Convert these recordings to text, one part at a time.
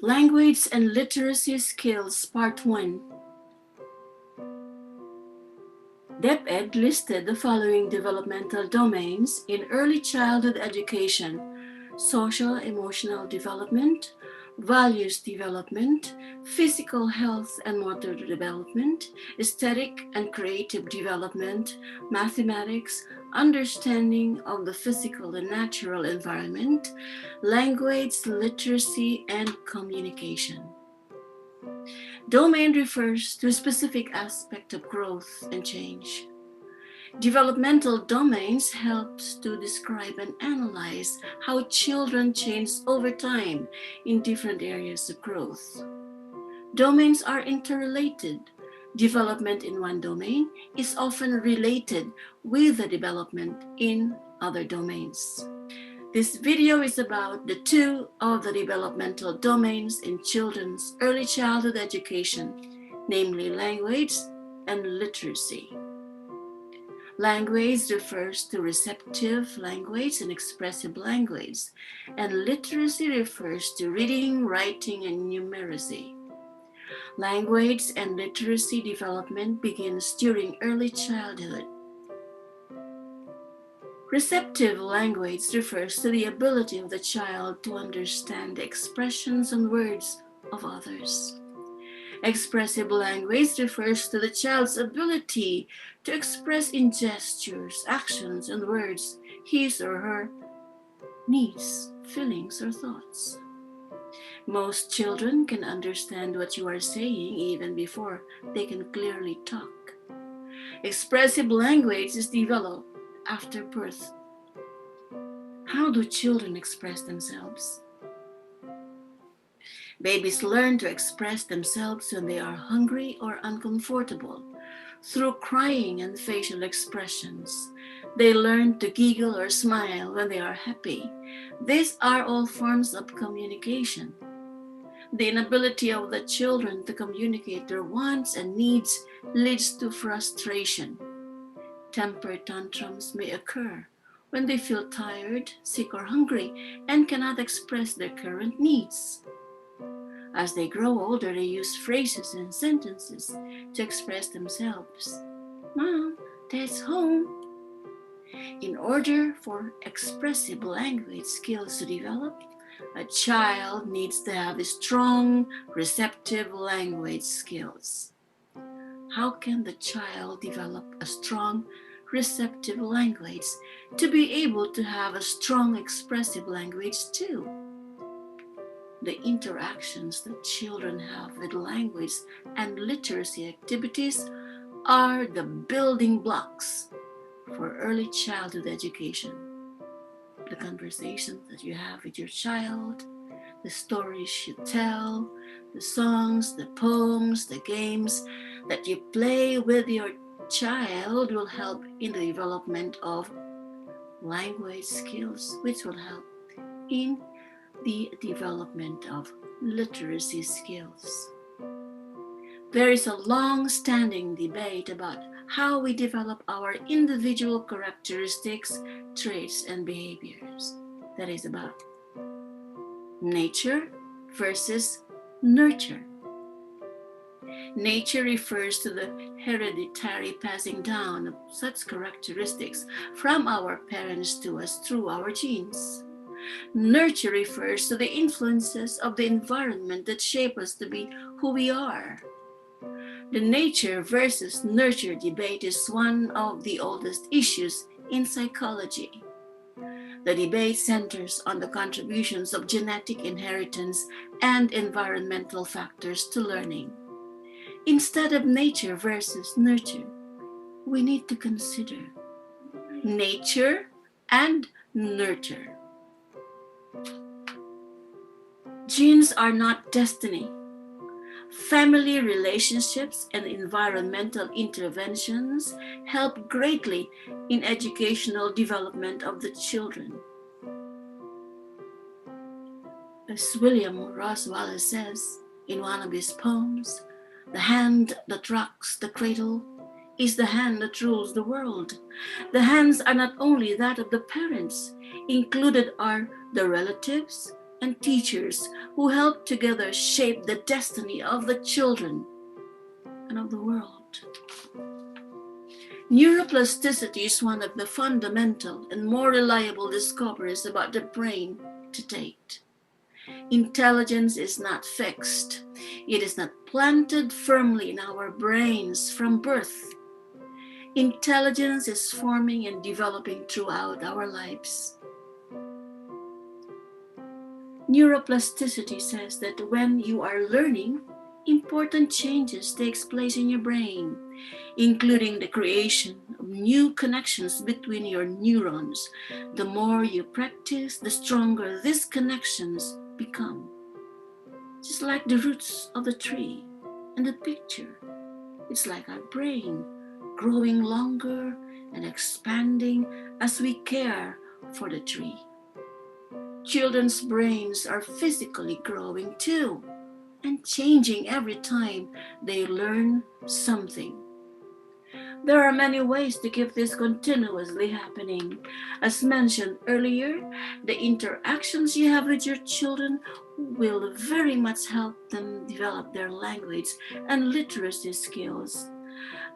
Language and Literacy Skills Part 1. DepEd listed the following developmental domains in early childhood education: social emotional development, values development, physical health and motor development, aesthetic and creative development, mathematics, understanding of the physical and natural environment, language, literacy, and communication. Domain refers to a specific aspect of growth and change. Developmental domains helps to describe and analyze how children change over time in different areas of growth. Domains are interrelated. Development in one domain is often related with the development in other domains. This video is about the two of the developmental domains in children's early childhood education, namely language and literacy. Language refers to receptive language and expressive language, and literacy refers to reading, writing, and numeracy. Language and literacy development begins during early childhood. Receptive language refers to the ability of the child to understand the expressions and words of others. Expressive language refers to the child's ability to express in gestures, actions, and words his or her needs, feelings, or thoughts. Most children can understand what you are saying even before they can clearly talk. Expressive language is developed after birth. How do children express themselves? Babies learn to express themselves when they are hungry or uncomfortable through crying and facial expressions. They learn to giggle or smile when they are happy. These are all forms of communication. The inability of the children to communicate their wants and needs leads to frustration. Temper tantrums may occur when they feel tired, sick, or hungry and cannot express their current needs. As they grow older, they use phrases and sentences to express themselves. Mom, Dad's home. In order for expressive language skills to develop, a child needs to have strong, receptive language skills. How can the child develop a strong, receptive language to be able to have a strong, expressive language too? The interactions that children have with language and literacy activities are the building blocks for early childhood education. The conversations that you have with your child, the stories you tell, the songs, the poems, the games that you play with your child will help in the development of language skills, which will help in the development of literacy skills. There is a long-standing debate about how we develop our individual characteristics, traits, and behaviors. That is about nature versus nurture. Nature refers to the hereditary passing down of such characteristics from our parents to us through our genes. Nurture refers to the influences of the environment that shape us to be who we are. The nature versus nurture debate is one of the oldest issues in psychology. The debate centers on the contributions of genetic inheritance and environmental factors to learning. Instead of nature versus nurture, we need to consider nature and nurture. Genes are not destiny. Family relationships and environmental interventions help greatly in educational development of the children. As William Ross Wallace says in one of his poems, "The hand that rocks the cradle is the hand that rules the world." The hands are not only that of the parents, included are the relatives, and teachers who help together shape the destiny of the children and of the world. Neuroplasticity is one of the fundamental and more reliable discoveries about the brain to date. Intelligence is not fixed. It is not planted firmly in our brains from birth. Intelligence is forming and developing throughout our lives. Neuroplasticity says that when you are learning, important changes takes place in your brain, including the creation of new connections between your neurons. The more you practice, the stronger these connections become. Just like the roots of the tree and the picture, it's like our brain growing longer and expanding as we care for the tree. Children's brains are physically growing too and changing every time they learn something. There are many ways to keep this continuously happening. As mentioned earlier, the interactions you have with your children will very much help them develop their language and literacy skills.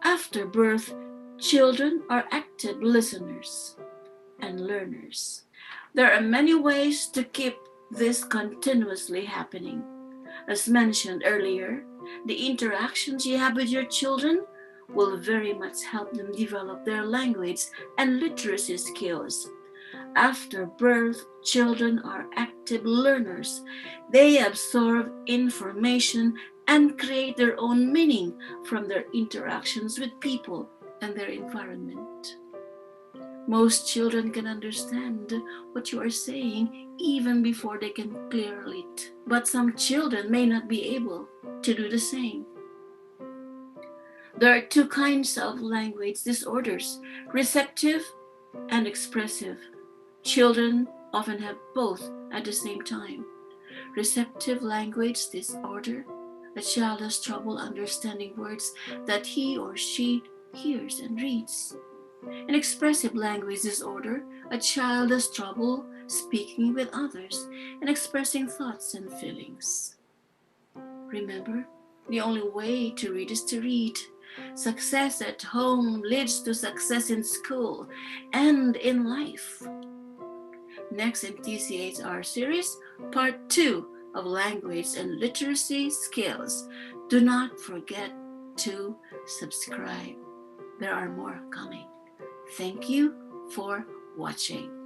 After birth, children are active listeners and learners. There are many ways to keep this continuously happening. As mentioned earlier, the interactions you have with your children will very much help them develop their language and literacy skills. After birth, children are active learners. They absorb information and create their own meaning from their interactions with people and their environment. Most children can understand what you are saying even before they can clearly read, but some children may not be able to do the same. There are two kinds of language disorders, receptive and expressive. Children often have both at the same time. Receptive language disorder, a child has trouble understanding words that he or she hears and reads. An expressive language disorder, a child has trouble speaking with others and expressing thoughts and feelings. Remember, the only way to read is to read. Success at home leads to success in school and in life. Next in TCHR series, part 2 of language and literacy skills. Do not forget to subscribe. There are more coming. Thank you for watching.